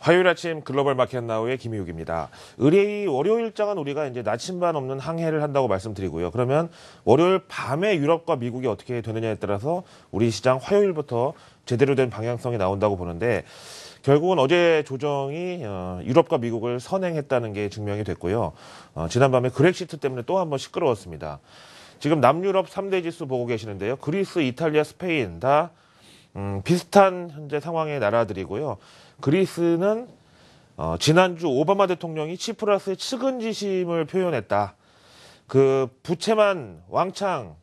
화요일 아침 글로벌 마켓 나우의 김희욱입니다. 의뢰의 월요일 장은 우리가 이제 나침반 없는 항해를 한다고 말씀드리고요. 그러면 월요일 밤에 유럽과 미국이 어떻게 되느냐에 따라서 우리 시장 화요일부터 제대로 된 방향성이 나온다고 보는데 결국은 어제 조정이 유럽과 미국을 선행했다는 게 증명이 됐고요. 지난밤에 그렉시트 때문에 또 한번 시끄러웠습니다. 지금 남유럽 3대 지수 보고 계시는데요. 그리스, 이탈리아, 스페인 다 비슷한 현재 상황의 나라들이고요. 그리스는 지난주 오바마 대통령이 치프라스의 측은지심을 표현했다. 그 부채만 왕창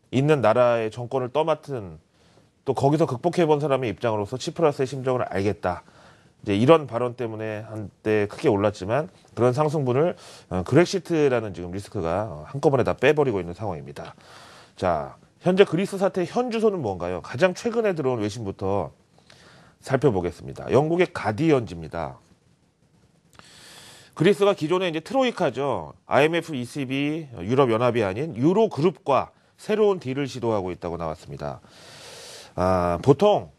있는 나라의 정권을 떠맡은 또 거기서 극복해본 사람의 입장으로서 치프라스의 심정을 알겠다. 이제 이런 발언 때문에 한때 크게 올랐지만 그런 상승분을 그렉시트라는 지금 리스크가 한꺼번에 다 빼버리고 있는 상황입니다. 자, 현재 그리스 사태의 현 주소는 뭔가요? 가장 최근에 들어온 외신부터 살펴보겠습니다. 영국의 가디언지입니다. 그리스가 기존에 이제 트로이카죠. IMF, ECB, 유럽연합이 아닌 유로그룹과 새로운 딜을 시도하고 있다고 나왔습니다. 보통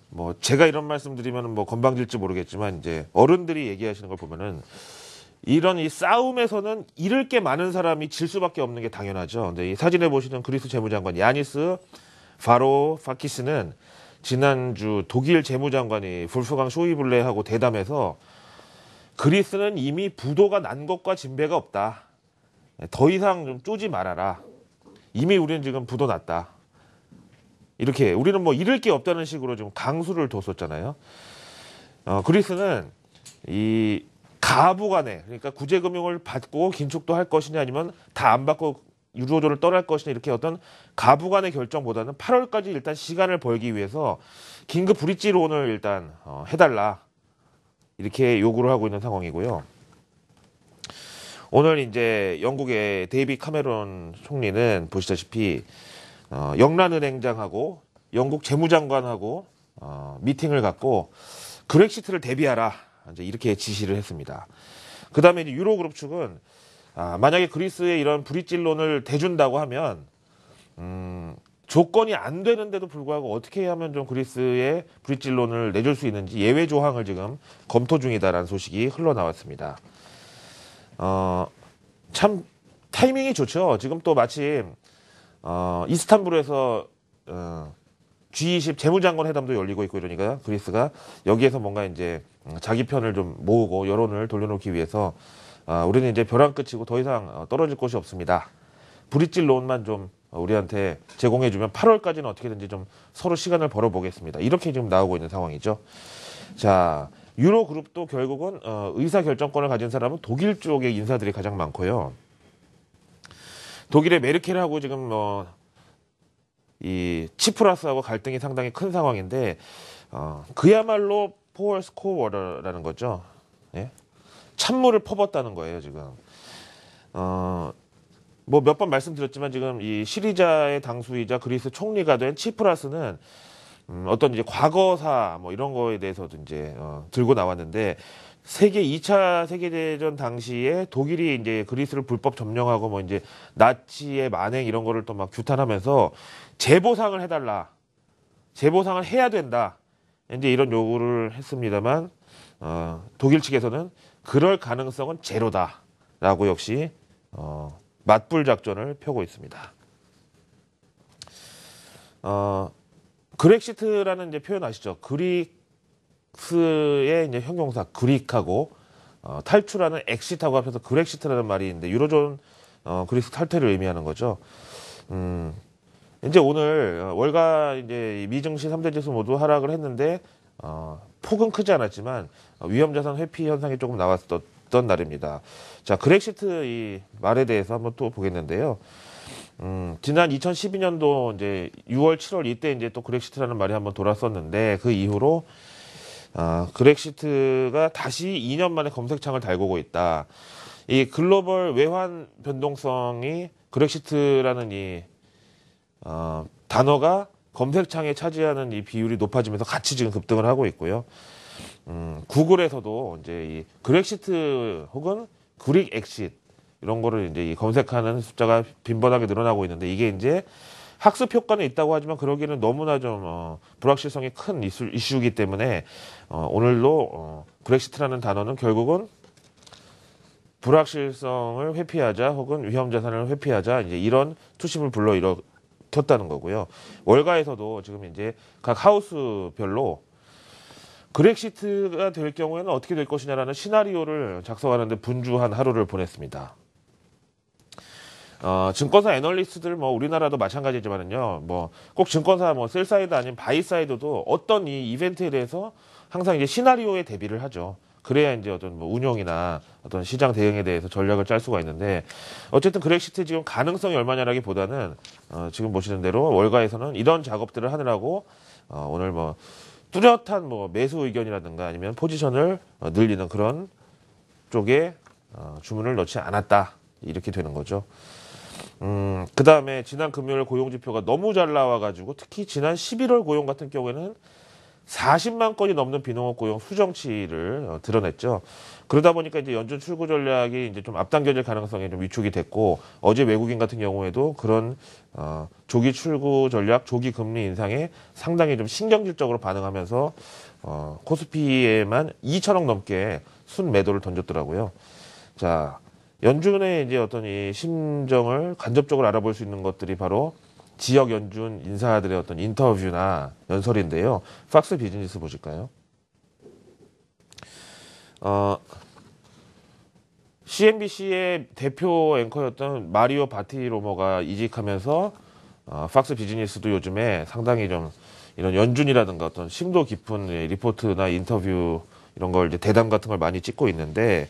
뭐 제가 이런 말씀드리면 뭐 건방질지 모르겠지만 이제 어른들이 얘기하시는 걸 보면은 이런 이 싸움에서는 잃을 게 많은 사람이 질 수밖에 없는 게 당연하죠. 근데 이 사진에 보시는 그리스 재무장관 야니스 바로파키스는 지난주 독일 재무장관이 볼프강 쇼이블레하고 대담해서 그리스는 이미 부도가 난 것과 진배가 없다. 더 이상 좀 쪼지 말아라. 이미 우리는 지금 부도 났다. 이렇게 우리는 뭐 잃을 게 없다는 식으로 좀 강수를 뒀었잖아요. 그리스는 이 가부간에 그러니까 구제금융을 받고 긴축도 할 것이냐 아니면 다 안 받고 유로존을 떠날 것이냐 이렇게 어떤 가부간의 결정보다는 8월까지 일단 시간을 벌기 위해서 긴급 브릿지론을 일단 해달라 이렇게 요구를 하고 있는 상황이고요. 오늘 이제 영국의 데이빗 카메론 총리는 보시다시피 영란은행장하고 영국 재무장관하고 미팅을 갖고 그렉시트를 대비하라 이제 이렇게 지시를 했습니다. 그 다음에 이제 유로그룹 측은 만약에 그리스의 이런 브릿지론을 대준다고 하면 조건이 안 되는데도 불구하고 어떻게 하면 좀 그리스의 브릿지론을 내줄 수 있는지 예외 조항을 지금 검토 중이다라는 소식이 흘러나왔습니다. 참 타이밍이 좋죠. 지금 또 마침 이스탄불에서 G20 재무장관 회담도 열리고 있고 이러니까 그리스가 여기에서 뭔가 이제 자기 편을 좀 모으고 여론을 돌려놓기 위해서 우리는 이제 벼랑 끝이고 더 이상 떨어질 곳이 없습니다. 브릿지론만 좀 우리한테 제공해주면 8월까지는 어떻게든지 좀 서로 시간을 벌어보겠습니다. 이렇게 지금 나오고 있는 상황이죠. 자, 유로그룹도 결국은 의사결정권을 가진 사람은 독일 쪽의 인사들이 가장 많고요. 독일의 메르켈하고 지금 이 치프라스하고 갈등이 상당히 큰 상황인데 그야말로 포얼스 코어라는 거죠. 예? 찬물을 퍼붓다는 거예요 지금. 뭐 몇 번 말씀드렸지만 지금 이 시리자의 당수이자 그리스 총리가 된 치프라스는 어떤 이제 과거사 뭐 이런 거에 대해서도 이제 들고 나왔는데 2차 세계대전 당시에 독일이 이제 그리스를 불법 점령하고 뭐 이제 나치의 만행 이런 거를 또 막 규탄하면서 재보상을 해달라. 재보상을 해야 된다. 이제 이런 요구를 했습니다만, 독일 측에서는 그럴 가능성은 제로다. 라고 역시, 맞불 작전을 펴고 있습니다. 그렉시트라는 이제 표현 아시죠? 그리스의 이제 형용사 그릭하고 탈출하는 엑시트하고 합해서 그렉시트라는 말이 있는데 유로존 그리스 탈퇴를 의미하는 거죠. 이제 오늘 월가 이제 미증시 3대 지수 모두 하락을 했는데 폭은 크지 않았지만 위험자산 회피 현상이 조금 나왔던 날입니다. 자, 그렉시트 이 말에 대해서 한번 또 보겠는데요. 지난 2012년도 이제 6월, 7월 이때 이제 또 그렉시트라는 말이 한번 돌았었는데 그 이후로 그렉시트가 다시 2년 만에 검색창을 달구고 있다. 이 글로벌 외환 변동성이 그렉시트라는 이 단어가 검색창에 차지하는 이 비율이 높아지면서 같이 지금 급등을 하고 있고요. 구글에서도 이제 이 그렉시트 혹은 그릭 엑싯 이런 거를 이제 검색하는 숫자가 빈번하게 늘어나고 있는데 이게 이제 학습 효과는 있다고 하지만 그러기에는 너무나 좀 불확실성이 큰 이슈이기 때문에 오늘도 브렉시트라는 단어는 결국은 불확실성을 회피하자 혹은 위험 자산을 회피하자 이제 이런 투심을 불러 일으켰다는 거고요. 월가에서도 지금 이제 각 하우스별로 그렉시트가 될 경우에는 어떻게 될 것이냐라는 시나리오를 작성하는데 분주한 하루를 보냈습니다. 증권사 애널리스트들 뭐 우리나라도 마찬가지지만은요. 뭐 꼭 증권사 뭐 셀 사이드 아닌 바이 사이드도 어떤 이 이벤트에 대해서 항상 이제 시나리오에 대비를 하죠. 그래야 이제 어떤 뭐 운용이나 어떤 시장 대응에 대해서 전략을 짤 수가 있는데 어쨌든 그렉시트 지금 가능성이 얼마냐라기보다는 지금 보시는 대로 월가에서는 이런 작업들을 하느라고 오늘 뭐 뚜렷한 뭐 매수 의견이라든가 아니면 포지션을 늘리는 그런 쪽에 주문을 넣지 않았다 이렇게 되는 거죠. 그 다음에 지난 금요일 고용지표가 너무 잘 나와가지고 특히 지난 11월 고용 같은 경우에는 40만 건이 넘는 비농업 고용 수정치를 드러냈죠. 그러다 보니까 이제 연준 출구 전략이 이제 좀 앞당겨질 가능성이 좀 위축이 됐고 어제 외국인 같은 경우에도 그런 조기 출구 전략, 조기 금리 인상에 상당히 좀 신경질적으로 반응하면서 코스피에만 2천억 넘게 순 매도를 던졌더라고요. 자, 연준의 이제 어떤 이 심정을 간접적으로 알아볼 수 있는 것들이 바로 지역 연준 인사들의 어떤 인터뷰나 연설인데요. 팍스 비즈니스 보실까요? CNBC의 대표 앵커였던 마리오 바티로모가 이직하면서 팍스 비즈니스도 요즘에 상당히 좀 이런 연준이라든가 어떤 심도 깊은 리포트나 인터뷰 이런 걸 이제 대담 같은 걸 많이 찍고 있는데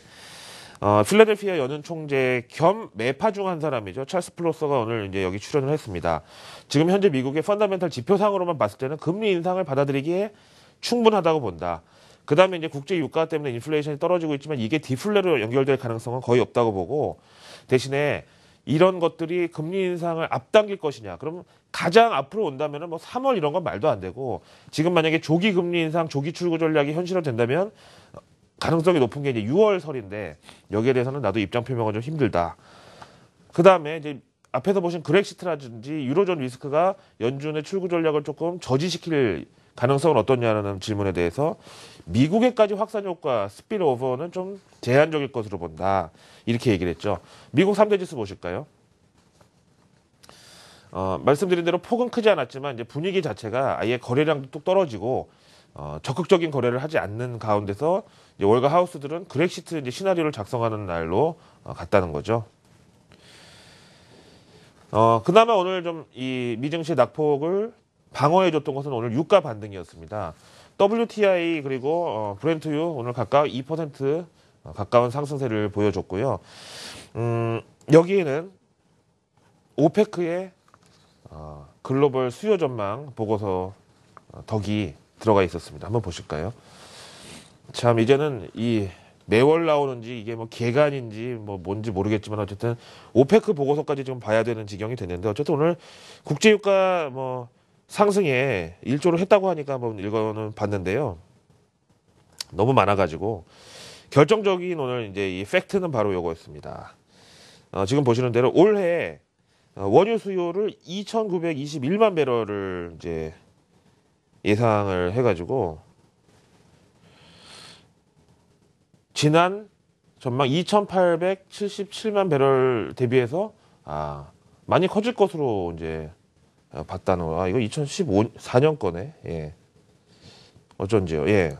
필라델피아 연은 총재 겸 매파 중 한 사람이죠. 찰스 플로서가 오늘 이제 여기 출연을 했습니다. 지금 현재 미국의 펀더멘탈 지표상으로만 봤을 때는 금리 인상을 받아들이기에 충분하다고 본다. 그 다음에 이제 국제 유가 때문에 인플레이션이 떨어지고 있지만 이게 디플레로 연결될 가능성은 거의 없다고 보고 대신에 이런 것들이 금리 인상을 앞당길 것이냐. 그럼 가장 앞으로 온다면은 뭐 3월 이런 건 말도 안 되고 지금 만약에 조기 금리 인상, 조기 출구 전략이 현실화된다면 가능성이 높은 게 이제 6월설인데 여기에 대해서는 나도 입장 표명은 좀 힘들다. 그 다음에 이제 앞에서 보신 그렉시트라든지 유로존 리스크가 연준의 출구 전략을 조금 저지시킬 가능성은 어떻냐는 질문에 대해서 미국에까지 확산 효과, 스피드오버는 좀 제한적일 것으로 본다. 이렇게 얘기를 했죠. 미국 3대 지수 보실까요? 말씀드린 대로 폭은 크지 않았지만 이제 분위기 자체가 아예 거래량도 뚝 떨어지고 적극적인 거래를 하지 않는 가운데서 이제 월가 하우스들은 그렉시트 이제 시나리오를 작성하는 날로 갔다는 거죠. 그나마 오늘 좀 이 미증시 낙폭을 방어해줬던 것은 오늘 유가 반등이었습니다. WTI 그리고 브렌트유 오늘 각각 2% 가까운 상승세를 보여줬고요. 여기에는 오페크의 글로벌 수요 전망 보고서 덕이 들어가 있었습니다. 한번 보실까요? 참 이제는 이 매월 나오는지 이게 뭐 개간인지 뭐 뭔지 모르겠지만 어쨌든 오페크 보고서까지 지금 봐야 되는 지경이 됐는데 어쨌든 오늘 국제유가 뭐 상승에 일조를 했다고 하니까 한번 읽어는 봤는데요. 너무 많아가지고 결정적인 오늘 이제 이 팩트는 바로 요거였습니다. 지금 보시는 대로 올해 원유 수요를 2,921만 배럴을 이제 예상을 해가지고 지난 전망 2,877만 배럴 대비해서 많이 커질 것으로 이제 봤다는 거. 이거 2014년 거네. 예. 어쩐지요. 예.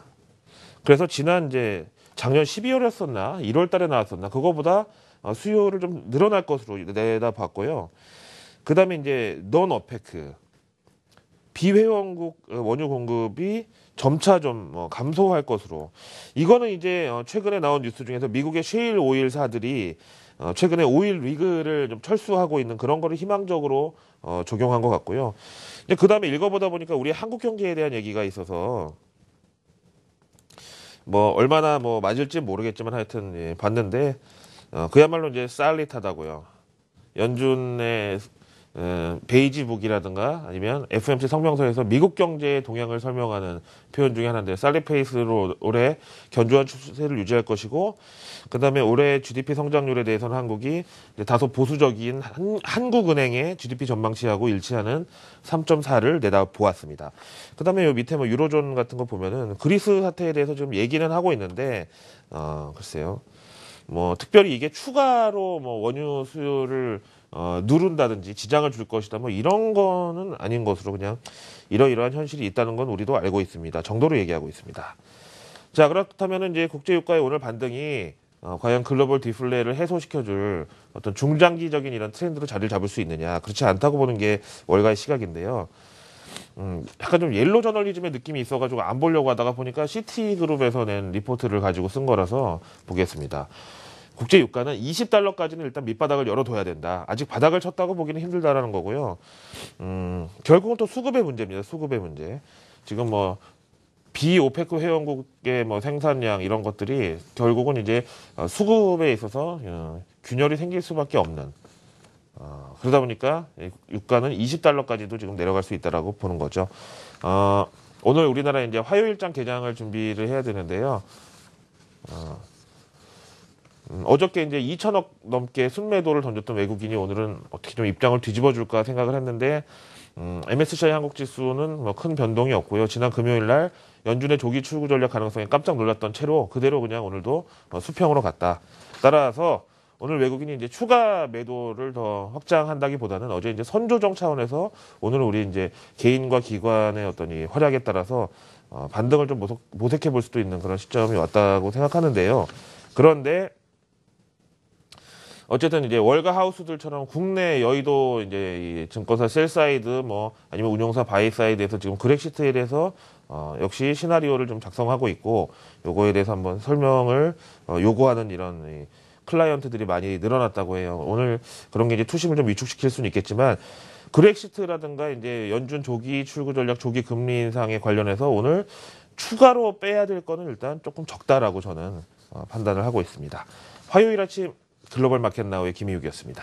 그래서 지난 이제 작년 12월이었었나 1월 달에 나왔었나 그거보다 수요를 좀 늘어날 것으로 내다봤고요. 그다음에 이제 넌 어페크 비회원국 원유 공급이 점차 좀 감소할 것으로. 이거는 이제 최근에 나온 뉴스 중에서 미국의 셰일 오일사들이 최근에 오일 리그를 좀 철수하고 있는 그런 거를 희망적으로 적용한 것 같고요. 그 다음에 읽어보다 보니까 우리 한국 경제에 대한 얘기가 있어서 뭐 얼마나 뭐 맞을지 모르겠지만 하여튼 예, 봤는데 그야말로 이제 쌀릿하다고요. 연준의 베이지북이라든가 아니면 FOMC 성명서에서 미국 경제의 동향을 설명하는 표현 중에 하나인데 살리페이스로 올해 견조한 추세를 유지할 것이고 그다음에 올해 GDP 성장률에 대해서는 한국이 다소 보수적인 한국은행의 GDP 전망치하고 일치하는 3.4를 내다 보았습니다. 그다음에 요 밑에 뭐 유로존 같은 거 보면은 그리스 사태에 대해서 좀 얘기는 하고 있는데 글쎄요. 뭐 특별히 이게 추가로 뭐 원유 수요를 누른다든지 지장을 줄 것이다 뭐 이런 거는 아닌 것으로 그냥 이러이러한 현실이 있다는 건 우리도 알고 있습니다. 정도로 얘기하고 있습니다. 자, 그렇다면은 이제 국제유가의 오늘 반등이 과연 글로벌 디플레를 해소시켜줄 어떤 중장기적인 이런 트렌드로 자리를 잡을 수 있느냐, 그렇지 않다고 보는 게 월가의 시각인데요. 약간 좀 옐로 저널리즘의 느낌이 있어가지고 안 보려고 하다가 보니까 시티그룹에서 낸 리포트를 가지고 쓴 거라서 보겠습니다. 국제 유가는 20달러까지는 일단 밑바닥을 열어둬야 된다. 아직 바닥을 쳤다고 보기는 힘들다라는 거고요. 결국은 또 수급의 문제입니다. 수급의 문제. 지금 뭐 비오페크 회원국의 뭐 생산량 이런 것들이 결국은 이제 수급에 있어서 균열이 생길 수밖에 없는. 그러다 보니까 유가는 20달러까지도 지금 내려갈 수 있다라고 보는 거죠. 오늘 우리나라 이제 화요일장 개장을 준비를 해야 되는데요. 어저께 이제 2천억 넘게 순매도를 던졌던 외국인이 오늘은 어떻게 좀 입장을 뒤집어 줄까 생각을 했는데, MSCI 한국 지수는 뭐 큰 변동이 없고요. 지난 금요일 날 연준의 조기 출구 전략 가능성에 깜짝 놀랐던 채로 그대로 그냥 오늘도 수평으로 갔다. 따라서 오늘 외국인이 이제 추가 매도를 더 확장한다기보다는 어제 이제 선조정 차원에서 오늘 우리 이제 개인과 기관의 어떤 이 활약에 따라서 반등을 좀 모색해 볼 수도 있는 그런 시점이 왔다고 생각하는데요. 그런데 어쨌든 이제 월가 하우스들처럼 국내 여의도 이제 이 증권사 셀사이드 뭐 아니면 운용사 바이사이드에서 지금 그렉시트에 대해서 역시 시나리오를 좀 작성하고 있고 요거에 대해서 한번 설명을 요구하는 이런 이 클라이언트들이 많이 늘어났다고 해요. 오늘 그런 게 이제 투심을 좀 위축시킬 수는 있겠지만 그렉시트라든가 이제 연준 조기 출구 전략, 조기 금리 인상에 관련해서 오늘 추가로 빼야 될 거는 일단 조금 적다라고 저는 판단을 하고 있습니다. 화요일 아침 글로벌 마켓나우의 김희욱이었습니다.